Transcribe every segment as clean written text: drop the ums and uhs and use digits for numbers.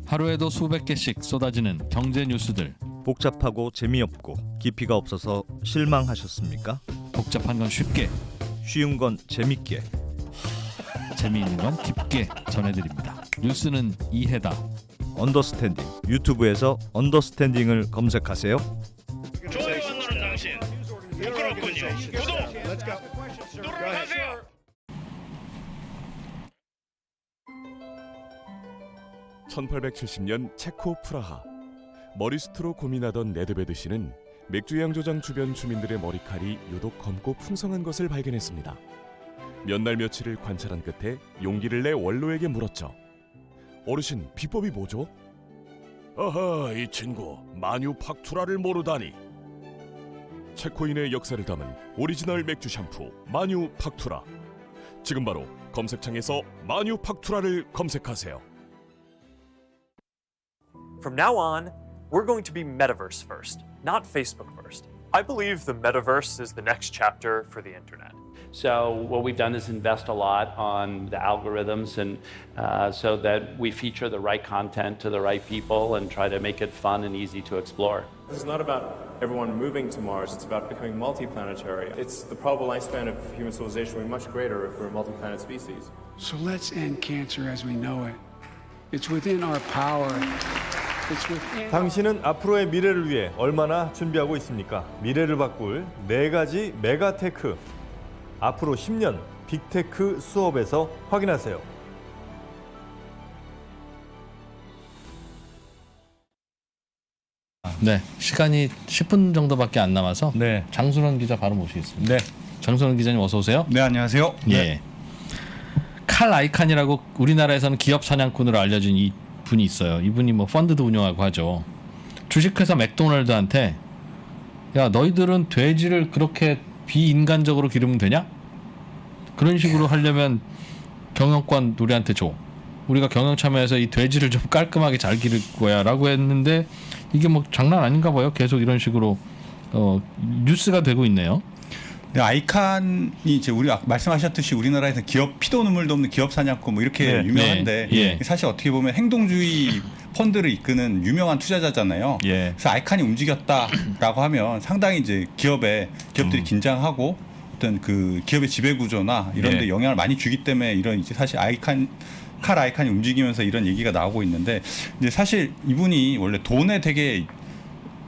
하루에도 수백 개씩 쏟아지는 경제 뉴스들. 복잡하고 재미없고 깊이가 없어서 실망하셨습니까? 복잡한 건 쉽게, 쉬운 건 재밌게. 재미있는 건 깊게 전해드립니다. 뉴스는 이해다. 언더스탠딩. 유튜브에서 언더스탠딩을 검색하세요. 좋아요만 누른 당신 부끄럽군요. 구독 누르세요. (1870년) 체코 프라하. 머리숱으로 고민하던 네드베드 씨는 맥주 양조장 주변 주민들의 머리칼이 유독 검고 풍성한 것을 발견했습니다. 몇 날 며칠을 관찰한 끝에 용기를 내 원로에게 물었죠. 어르신, 비법이 뭐죠? 어허, 이 친구 마뉴팍투라를 모르다니. 체코인의 역사를 담은 오리지널 맥주 샴푸 마뉴팍투라. 지금 바로 검색창에서 마뉴팍투라를 검색하세요. From now on, we're going to be metaverse first, not Facebook first. I believe the metaverse is the next chapter for the internet. So what we've done is invest a lot on the algorithms and so that we feature the right content to the right people and try to make it fun and easy to explore. This is not about everyone moving to Mars, it's about becoming multiplanetary. It's the probable lifespan of human civilization will be much greater if we're a multi-planet species. So let's end cancer as we know it. It's within our power. 당신은 앞으로의 미래를 위해 얼마나 준비하고 있습니까? 미래를 바꿀 4가지 메가테크. 앞으로 10년 빅테크 수업에서 확인하세요. 네, 시간이 10분 정도밖에 안 남아서 네. 장순원 기자 바로 모시겠습니다. 네. 장순원 기자님 어서 오세요. 네, 안녕하세요. 예. 칼 아이칸이라고 우리나라에서는 기업 사냥꾼으로 알려진 이 분이 있어요. 이분이 뭐 펀드도 운영하고 하죠. 주식회사 맥도날드한테 야, 너희들은 돼지를 그렇게 비인간적으로 기르면 되냐? 그런 식으로 하려면 경영권 우리한테 줘. 우리가 경영 참여해서 이 돼지를 좀 깔끔하게 잘 기를 거야 라고 했는데 이게 뭐 장난 아닌가 봐요. 계속 이런 식으로 뉴스가 되고 있네요. 네, 아이칸이 이제 우리 말씀하셨듯이 우리나라에서 기업 피도 눈물도 없는 기업 사냥꾼 뭐 이렇게 네. 유명한데 예. 사실 어떻게 보면 행동주의 펀드를 이끄는 유명한 투자자잖아요. 예. 그래서 아이칸이 움직였다라고 하면 상당히 이제 기업들이 긴장하고 어떤 그 기업의 지배 구조나 이런 데 예. 영향을 많이 주기 때문에 이런 이제 사실 칼 아이칸이 움직이면서 이런 얘기가 나오고 있는데 이제 사실 이분이 원래 돈에 되게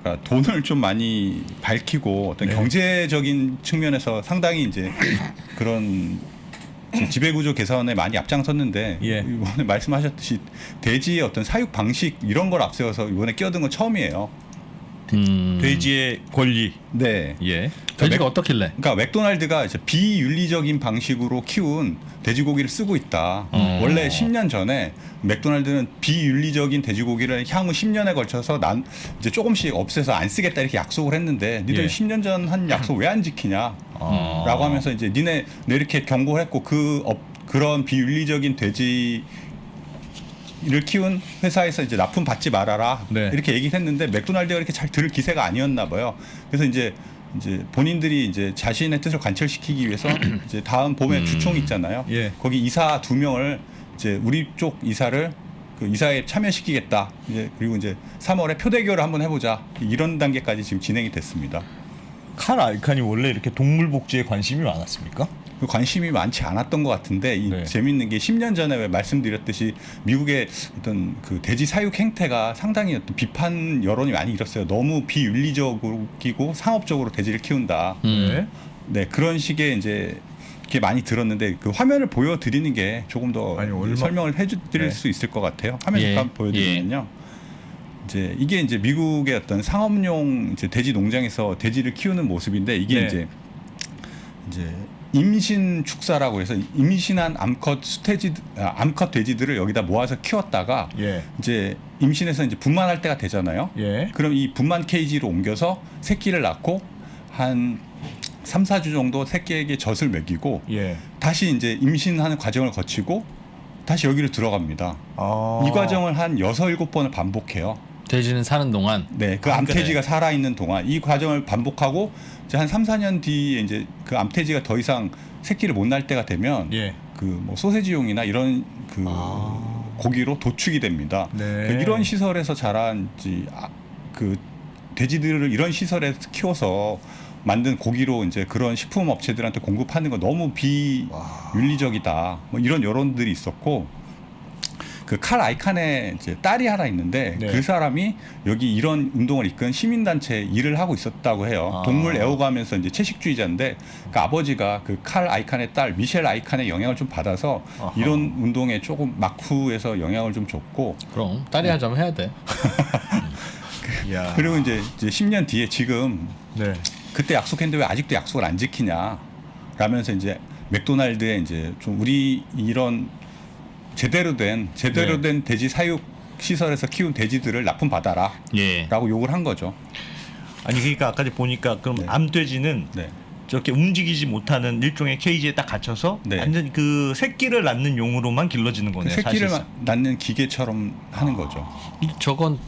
그러니까 돈을 좀 많이 밝히고 어떤 경제적인 측면에서 상당히 이제 그런 지배구조 개선에 많이 앞장섰는데 이번에 말씀하셨듯이 돼지의 어떤 사육 방식 이런 걸 앞세워서 이번에 끼어든 건 처음이에요. 돼지의 권리. 네. 예. 돼지가 어떻길래? 그러니까 맥도날드가 이제 비윤리적인 방식으로 키운 돼지고기를 쓰고 있다. 원래 10년 전에 맥도날드는 비윤리적인 돼지고기를 향후 10년에 걸쳐서 이제 조금씩 없애서 안 쓰겠다 이렇게 약속을 했는데 니들 10년 전 한 약속 왜 안 지키냐? 라고 하면서 이제 니네 이렇게 경고를 했고 그런 비윤리적인 돼지 를 키운 회사에서 이제 납품 받지 말아라 이렇게 얘기를 했는데 맥도날드가 이렇게 잘 들을 기세가 아니었나 봐요. 그래서 이제 본인들이 이제 자신의 뜻을 관철시키기 위해서 이제 다음 봄에 주총 있잖아요. 거기 이사 2명을 이제 우리 쪽 이사를 그 이사에 참여시키겠다. 그리고 이제 3월에 표대결을 한번 해보자. 이런 단계까지 지금 진행이 됐습니다. 칼 아이칸이 원래 이렇게 동물 복지에 관심이 많았습니까? 관심이 많지 않았던 것 같은데 재밌는 게 10년 전에 왜 말씀드렸듯이 미국의 어떤 그 돼지 사육 행태가 상당히 어떤 비판 여론이 많이 일었어요. 너무 비윤리적이고 상업적으로 돼지를 키운다. 네, 그런 식의 이제 이렇게 많이 들었는데 그 화면을 보여드리는 게 조금 더 설명을 해드릴 수 있을 것 같아요. 화면 잠깐 보여드리면요. 이제 이게 이제 미국의 어떤 상업용 이제 돼지 농장에서 돼지를 키우는 모습인데 이게 이제 임신 축사라고 해서 임신한 암컷 돼지들을 여기다 모아서 키웠다가 이제 임신해서 이제 분만할 때가 되잖아요. 그럼 이 분만 케이지로 옮겨서 새끼를 낳고 한 3, 4주 정도 새끼에게 젖을 먹이고 다시 이제 임신하는 과정을 거치고 다시 여기로 들어갑니다. 이 과정을 한 6, 7번을 반복해요. 돼지는 사는 동안? 네, 그 암돼지가 살아있는 동안 이 과정을 반복하고 이제 한 3, 4년 뒤에 이제 그 암돼지가 더 이상 새끼를 못 낳을 때가 되면 그 뭐 소세지용이나 이런 그 고기로 도축이 됩니다. 네. 그 이런 시설에서 자란 그 돼지들을 이런 시설에서 키워서 만든 고기로 이제 그런 식품 업체들한테 공급하는 거 너무 비윤리적이다. 뭐 이런 여론들이 있었고, 그 칼 아이칸의 이제 딸이 하나 있는데 네. 그 사람이 여기 이런 운동을 이끈 시민단체 일을 하고 있었다고 해요. 동물 애호가하면서 이제 채식주의자인데 그 아버지가 그 칼 아이칸의 딸 미셸 아이칸의 영향을 좀 받아서 이런 운동에 조금 마쿠에서 영향을 좀 줬고, 그럼 딸이 하자면 해야 돼. 야. 그리고 이제 10년 뒤에 지금 네. 그때 약속했는데 왜 아직도 약속을 안 지키냐 라면서 이제 맥도날드에 이제 좀 우리 이런 제대로 된 돼지 사육 시설에서 키운 돼지들을 납품받아라 예. 라고 욕을 한 거죠. 아니 그러니까 아까 보니까 그럼 네. 암돼지는 네. 저렇게 움직이지 못하는 일종의 케이지에 딱 갇혀서 네. 완전 그 새끼를 낳는 용으로만 길러지는 그 거네요. 새끼를 사실상. 낳는 기계처럼 하는 거죠.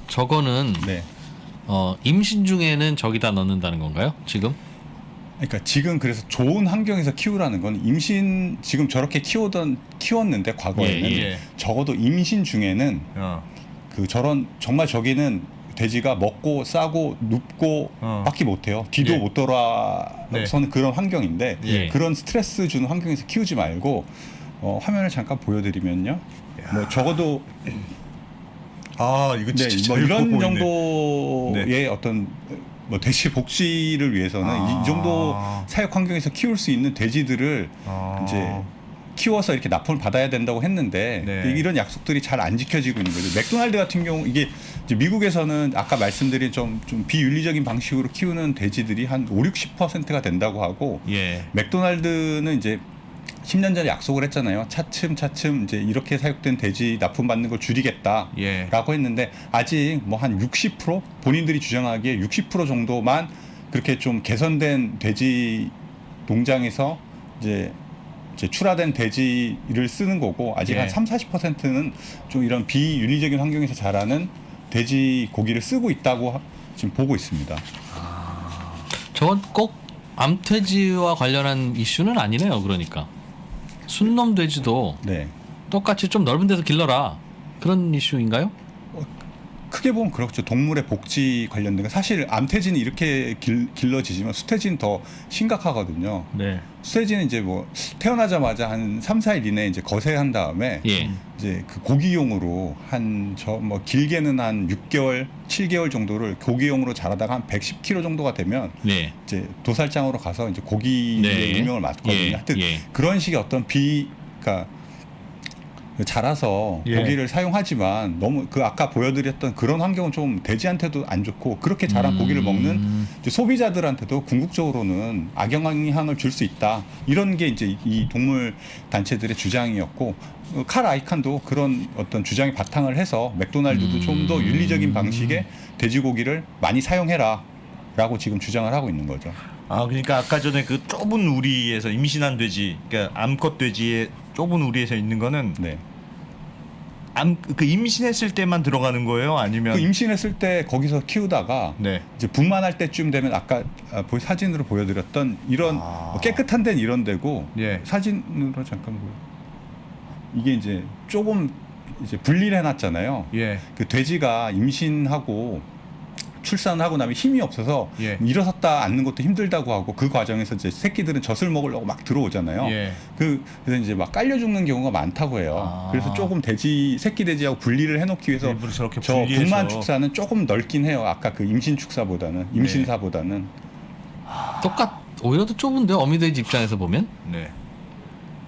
저거는 네. 임신 중에는 저기다 넣는다는 건가요? 지금? 그러니까 지금 그래서 좋은 환경에서 키우라는 건 임신 지금 저렇게 키웠는데 과거에는 예. 적어도 임신 중에는 어. 그 저런 정말 저기는 돼지가 먹고 싸고 눕고 밖에 못해요. 뒤도 예. 못 돌아서는 그런 환경인데 예. 그런 스트레스 주는 환경에서 키우지 말고 화면을 잠깐 보여드리면요. 뭐 적어도 아 이거 네, 진짜 뭐 이런 보이네. 정도의 네. 어떤 뭐 돼지 복지를 위해서는 이 정도 사육 환경에서 키울 수 있는 돼지들을 이제 키워서 이렇게 납품을 받아야 된다고 했는데 네. 이런 약속들이 잘 안 지켜지고 있는 거죠. 맥도날드 같은 경우 이게 이제 미국에서는 아까 말씀드린 좀 비윤리적인 방식으로 키우는 돼지들이 한 5-60%가 된다고 하고 예. 맥도날드는 이제 10년 전에 약속을 했잖아요. 차츰 이제 이렇게 사육된 돼지 납품 받는 걸 줄이겠다라고 예. 했는데 아직 뭐 한 60% 본인들이 주장하기에 60% 정도만 그렇게 좀 개선된 돼지 농장에서 이제 출하된 돼지를 쓰는 거고 아직 예. 한 30-40%는 좀 이런 비윤리적인 환경에서 자라는 돼지 고기를 쓰고 있다고 지금 보고 있습니다. 저건 꼭 암돼지와 관련한 이슈는 아니네요. 그러니까 순놈 돼지도 네. 똑같이 좀 넓은 데서 길러라 그런 이슈인가요? 크게 보면 그렇죠. 동물의 복지 관련된 거. 사실 암돼지는 이렇게 길러지지만 수태지는 더 심각하거든요. 네. 수태지는 이제 뭐 태어나자마자 한 3-4일 이내에 이제 거세한 다음에 예. 이제 그 고기용으로 뭐 길게는 한 6개월, 7개월 정도를 고기용으로 자라다가 한 110kg 정도가 되면 네. 이제 도살장으로 가서 이제 고기의 네. 운명을 맡거든요. 예. 하여튼 예. 그런 식의 어떤 그러니까 자라서 예. 고기를 사용하지만 너무 그 아까 보여드렸던 그런 환경은 좀 돼지한테도 안 좋고 그렇게 자란 고기를 먹는 이제 소비자들한테도 궁극적으로는 악영향을 줄 수 있다. 이런 게 이제 이 동물 단체들의 주장이었고 칼 아이칸도 그런 어떤 주장에 바탕을 해서 맥도날드도 좀 더 윤리적인 방식의 돼지고기를 많이 사용해라라고 지금 주장을 하고 있는 거죠. 아 그러니까 아까 전에 그 좁은 우리에서 임신한 돼지, 그러니까 암컷 돼지의 좁은 우리에서 있는 거는 네. 그 임신했을 때만 들어가는 거예요? 아니면 그 임신했을 때 거기서 키우다가 네. 이제 분만할 때쯤 되면 아까 사진으로 보여드렸던 이런 뭐 깨끗한 데는 이런 데고 예. 사진으로 잠깐 이게 이제 조금 이제 분리를 해놨잖아요. 예. 그 돼지가 임신하고 출산하고 나면 힘이 없어서 예. 일어섰다 앉는 것도 힘들다고 하고 그 과정에서 이제 새끼들은 젖을 먹으려고 막 들어오잖아요. 예. 그래서 이제 막 깔려 죽는 경우가 많다고 해요. 그래서 조금 새끼 돼지하고 분리를 해놓기 위해서 일부러 저렇게 저 분리해서. 분만 축사는 조금 넓긴 해요. 아까 그 임신 축사보다는 임신사보다는. 오히려 더 좁은데 어미돼지 입장에서 보면. 네.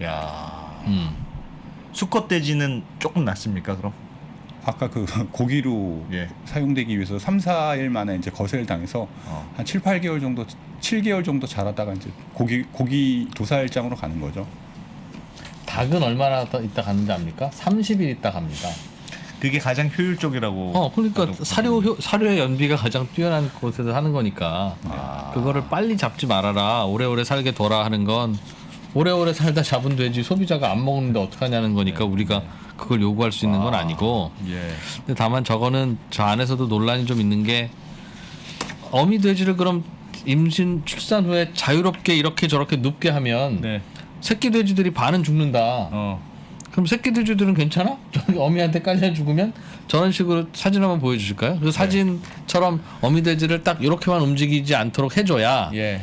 야. 수컷 돼지는 조금 낫습니까 그럼? 아까 그 고기로 예. 사용되기 위해서 3-4일 만에 이제 거세를 당해서 한 7-8개월 정도 7개월 정도 자라다가 이제 고기 도살장으로 가는 거죠. 닭은 얼마나 더 있다 가는지 압니까? 30일 있다 갑니다. 그게 가장 효율적이라고. 그러니까 사료의 연비가 가장 뛰어난 곳에서 하는 거니까 그거를 빨리 잡지 말아라. 오래오래 살게 둬라 하는 건 오래오래 살다 잡은 돼지 소비자가 안 먹는데 어떡하냐는 거니까 우리가 그걸 요구할 수 있는 건 아니고. 예. 근데 다만 저거는 저 안에서도 논란이 좀 있는 게 어미 돼지를 그럼 임신 출산 후에 자유롭게 이렇게 저렇게 눕게 하면 네. 새끼 돼지들이 반은 죽는다. 그럼 새끼 돼지들은 괜찮아? 저기 어미한테 깔려 죽으면 저런 식으로 사진 한번 보여주실까요? 그 사진처럼 어미 돼지를 딱 이렇게만 움직이지 않도록 해줘야 예.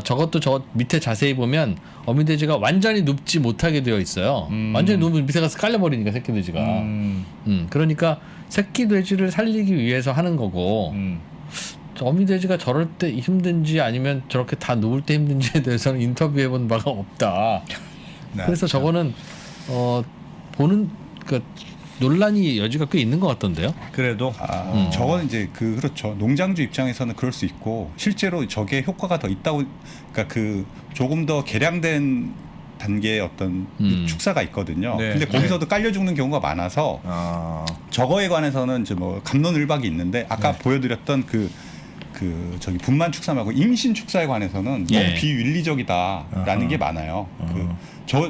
저것도 저 밑에 자세히 보면 어미 돼지가 완전히 눕지 못하게 되어 있어요. 완전히 누우면 밑에 가서 깔려버리니까 새끼 돼지가. 그러니까 새끼 돼지를 살리기 위해서 하는 거고 어미 돼지가 저럴 때 힘든지 아니면 저렇게 다 누울 때 힘든지에 대해서는 인터뷰해본 바가 없다. 네, 그래서 저거는 보는 그 논란이 여지가 꽤 있는 것 같던데요. 그래도 저건 이제 그렇죠. 농장주 입장에서는 그럴 수 있고 실제로 저게 효과가 더 있다고 그러니까 그 조금 더 개량된 단계의 어떤 축사가 있거든요. 네. 근데 거기서도 깔려 죽는 경우가 많아서 저거에 관해서는 이제 뭐 감론을박이 있는데 아까 보여드렸던 그 저기 분만 축사 말고 임신 축사에 관해서는 예. 너무 비윤리적이다라는 게 많아요.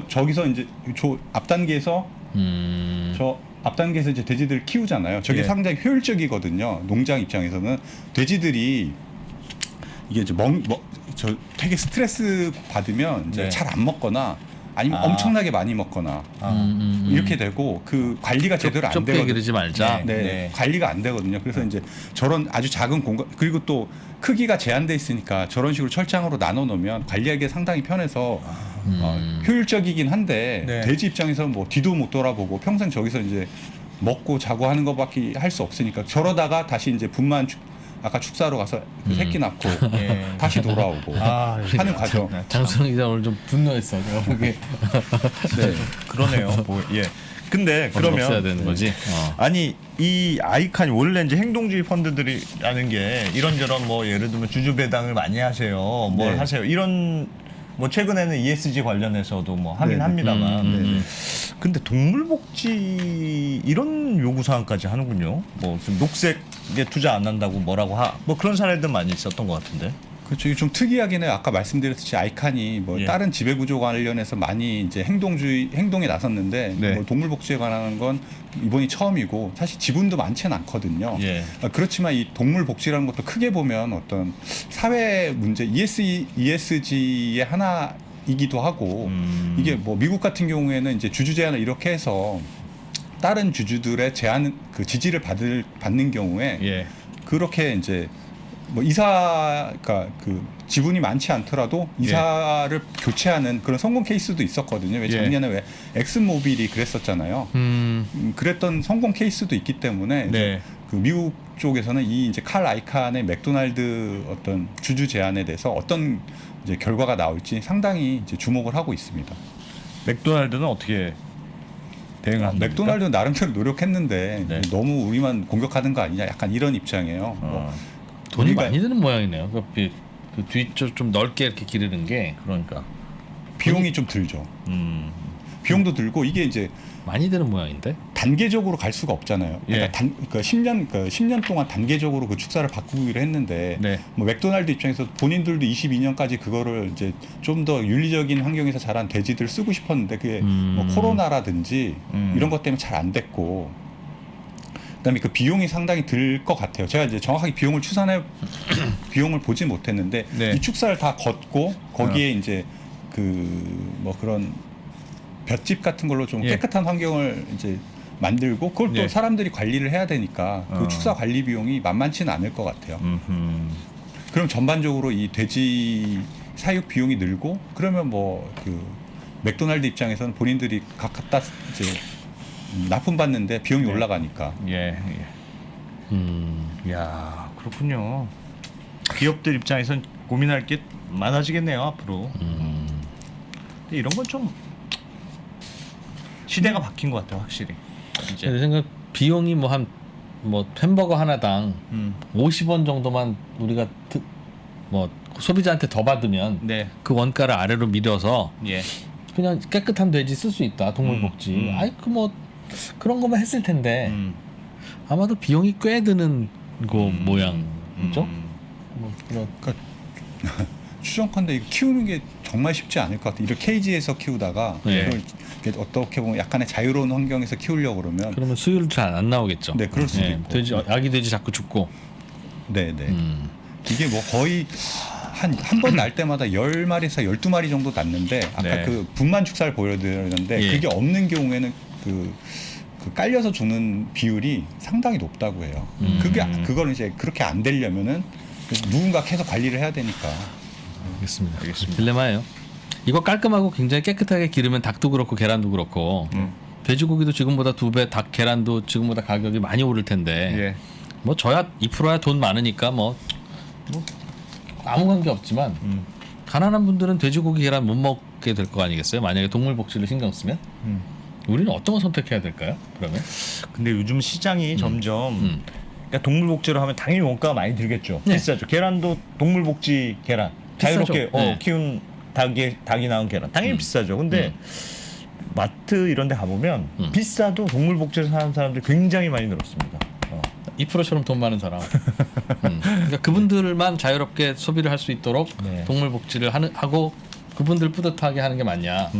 저기서 이제 저 앞 단계에서 이제 돼지들 키우잖아요. 저게 예. 상당히 효율적이거든요. 농장 입장에서는 돼지들이 이게 이제 저 되게 스트레스 받으면 이제 네. 잘 안 먹거나 아니면 엄청나게 많이 먹거나 이렇게 되고 그 관리가 제대로 안 좁게 되거든요. 기르지 말자. 네, 네. 관리가 안 되거든요. 그래서 이제 저런 아주 작은 공간 그리고 또 크기가 제한돼 있으니까 저런 식으로 철장으로 나눠 놓으면 관리하기 상당히 편해서 효율적이긴 한데 네. 돼지 입장에서는 뭐 뒤도 못 돌아보고 평생 저기서 이제 먹고 자고 하는 것밖에 할 수 없으니까 저러다가 다시 이제 분만 아까 축사로 가서 그 새끼 낳고 예. 다시 돌아오고 하는 과정. 장수영 기자 오늘 좀 분노했어. 내가 보기에. 네. 그러네요. 예. 근데 없애야 그러면 되는 거지. 아니 이 아이칸이 원래 이제 행동주의 펀드들이라는 게 이런저런 뭐 예를 들면 주주 배당을 많이 하세요. 뭘 네. 하세요. 이런 뭐 최근에는 ESG 관련해서도 뭐 하긴 네네. 합니다만. 근데 동물복지 이런 요구 사항까지 하는군요. 뭐 좀 녹색에 투자 안 한다고 뭐라고 뭐 그런 사례들 많이 있었던 것 같은데. 그렇죠. 이게 좀 특이하긴 해요. 아까 말씀드렸듯이 아이칸이 뭐 예. 다른 지배구조 관련해서 많이 이제 행동에 나섰는데 네. 뭐 동물복지에 관한 건 이번이 처음이고 사실 지분도 많지는 않거든요. 예. 그렇지만 이 동물복지라는 것도 크게 보면 어떤 사회 문제 ESG의 하나이기도 하고 이게 뭐 미국 같은 경우에는 이제 주주 제한을 이렇게 해서 다른 주주들의 제한 그 지지를 받는 경우에 예. 그렇게 이제 뭐 이사가 그 지분이 많지 않더라도 이사를 교체하는 그런 성공 케이스도 있었거든요. 왜 예. 작년에 왜 엑슨모빌이 그랬었잖아요. 그랬던 성공 케이스도 있기 때문에 이제 네. 그 미국 쪽에서는 이 이제 칼 아이칸의 맥도날드 어떤 주주 제안에 대해서 어떤 이제 결과가 나올지 상당히 이제 주목을 하고 있습니다. 맥도날드는 어떻게 대응합니까? 맥도날드는 나름대로 노력했는데 네. 너무 우리만 공격하는 거 아니냐 약간 이런 입장이에요. 뭐 돈이 우리가- 많이 드는 모양이네요. 그 뒤쪽 좀 넓게 이렇게 기르는 게 그러니까 비용이 좀 들죠. 비용도 들고 이게 이제 많이 드는 모양인데. 단계적으로 갈 수가 없잖아요. 그러니까 예. 그러니까 10년 동안 단계적으로 그 축사를 바꾸기로 했는데 네. 뭐 맥도날드 입장에서 본인들도 22년까지 그거를 이제 좀 더 윤리적인 환경에서 자란 돼지들 쓰고 싶었는데 그게 뭐 코로나라든지 이런 것 때문에 잘 안 됐고 그다음에 그 비용이 상당히 들 것 같아요. 제가 이제 정확하게 비용을 보지 못했는데 네. 이 축사를 다 걷고 거기에 이제 그 뭐 그런 볏짚 같은 걸로 좀 예. 깨끗한 환경을 이제 만들고 그걸 또 예. 사람들이 관리를 해야 되니까 그 축사 관리 비용이 만만치는 않을 것 같아요. 그럼 전반적으로 이 돼지 사육 비용이 늘고 그러면 뭐 그 맥도날드 입장에서는 본인들이 갖다 이제 납품 받는데 비용이 네. 올라가니까. 예. 야 그렇군요. 기업들 입장에선 고민할 게 많아지겠네요 앞으로. 근데 이런 건 좀 시대가 바뀐 것 같아요 확실히. 이제. 제 생각 비용이 뭐 햄버거 하나당 50원 정도만 우리가 뭐 소비자한테 더 받으면 네. 그 원가를 아래로 밀어서 예. 그냥 깨끗한 돼지 쓸 수 있다. 동물복지. 아이 그 뭐 그런 거만 했을 텐데 아마도 비용이 꽤 드는 거 모양이죠. 뭐 그런. 추정컨대 이거 키우는 게 정말 쉽지 않을 것 같아요. 이렇게 케이지에서 키우다가 네. 이걸 이렇게 어떻게 보면 약간의 자유로운 환경에서 키우려고 그러면 그러면 수율 잘 안 나오겠죠. 네, 그럴 수도 있고. 돼지 아기 돼지 자꾸 죽고. 네네. 이게 뭐 거의 한 번 날 때마다 10마리에서 12마리 정도 낳는데 아까 네. 그 분만 축사를 보여드렸는데 예. 그게 없는 경우에는 그 깔려서 주는 비율이 상당히 높다고 해요. 그거는 이제 그렇게 안 되려면은 누군가 계속 관리를 해야 되니까. 알겠습니다. 딜레마예요. 이거 깔끔하고 굉장히 깨끗하게 기르면 닭도 그렇고 계란도 그렇고 돼지고기도 지금보다 2배, 닭 계란도 지금보다 가격이 많이 오를 텐데 예. 뭐 저야 2%야 돈 많으니까 뭐 아무 관계 없지만 가난한 분들은 돼지고기 계란 못 먹게 될 거 아니겠어요? 만약에 동물 복지를 신경 쓰면 우리는 어떤 거 선택해야 될까요? 그러면 근데 요즘 시장이 점점 그러니까 동물복지를 하면 당연히 원가가 많이 들겠죠. 네. 비싸죠. 계란도 동물복지 계란 자유롭게 비싸죠. 네. 키운 닭이 낳은 계란 당연히 비싸죠. 근데 마트 이런 데 가보면 비싸도 동물복지를 사는 사람들이 굉장히 많이 늘었습니다. 2%처럼 돈 많은 사람. 그러니까 그분들만 자유롭게 소비를 할 수 있도록 네. 동물 복지를 하고 그분들 뿌듯하게 하는 게 맞냐.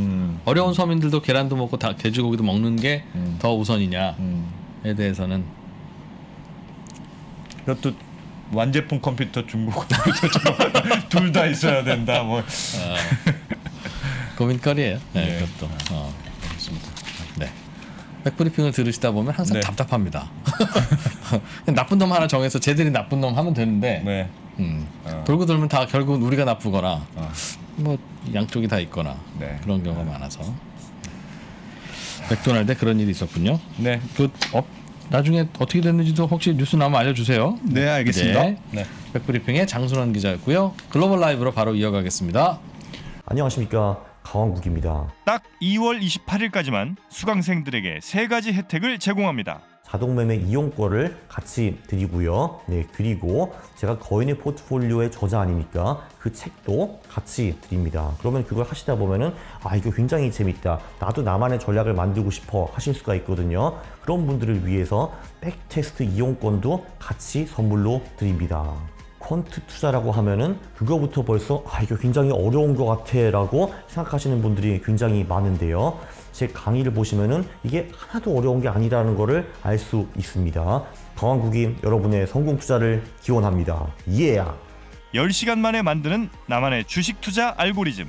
어려운 서민들도 계란도 먹고 돼지고기도 먹는 게 더 우선이냐에 대해서는 그것도 완제품 컴퓨터, 중국 컴퓨터처럼 둘 다 있어야 된다. 뭐 고민거리예요. 네, 네. 그것도. 그렇습니다. 네. 백브리핑을 들으시다 보면 항상 네. 답답합니다. 나쁜 놈 하나 정해서 쟤들이 나쁜 놈 하면 되는데 네. 돌고 돌면 다 결국은 우리가 나쁘거나 뭐 양쪽이 다 있거나 네. 그런 경우가 많아서 맥도날드에 그런 일이 있었군요. 네. 나중에 어떻게 됐는지도 혹시 뉴스 나오면 알려주세요. 네, 알겠습니다. 네. 백브리핑의 장순원 기자였고요. 글로벌 라이브로 바로 이어가겠습니다. 안녕하십니까, 강원국입니다. 딱 2월 28일까지만 수강생들에게 3가지 혜택을 제공합니다. 자동매매 이용권을 같이 드리고요. 네, 그리고 제가 거인의 포트폴리오의 저자 아니니까 그 책도 같이 드립니다. 그러면 그걸 하시다 보면은 이거 굉장히 재밌다. 나도 나만의 전략을 만들고 싶어 하실 수가 있거든요. 그런 분들을 위해서 백테스트 이용권도 같이 선물로 드립니다. 퀀트 투자라고 하면은 그거부터 벌써 이거 굉장히 어려운 것 같아 라고 생각하시는 분들이 굉장히 많은데요. 제 강의를 보시면은 이게 하나도 어려운 게 아니라는 거를 알 수 있습니다. 강원국이 여러분의 성공 투자를 기원합니다. 10시간 만에 만드는 나만의 주식 투자 알고리즘.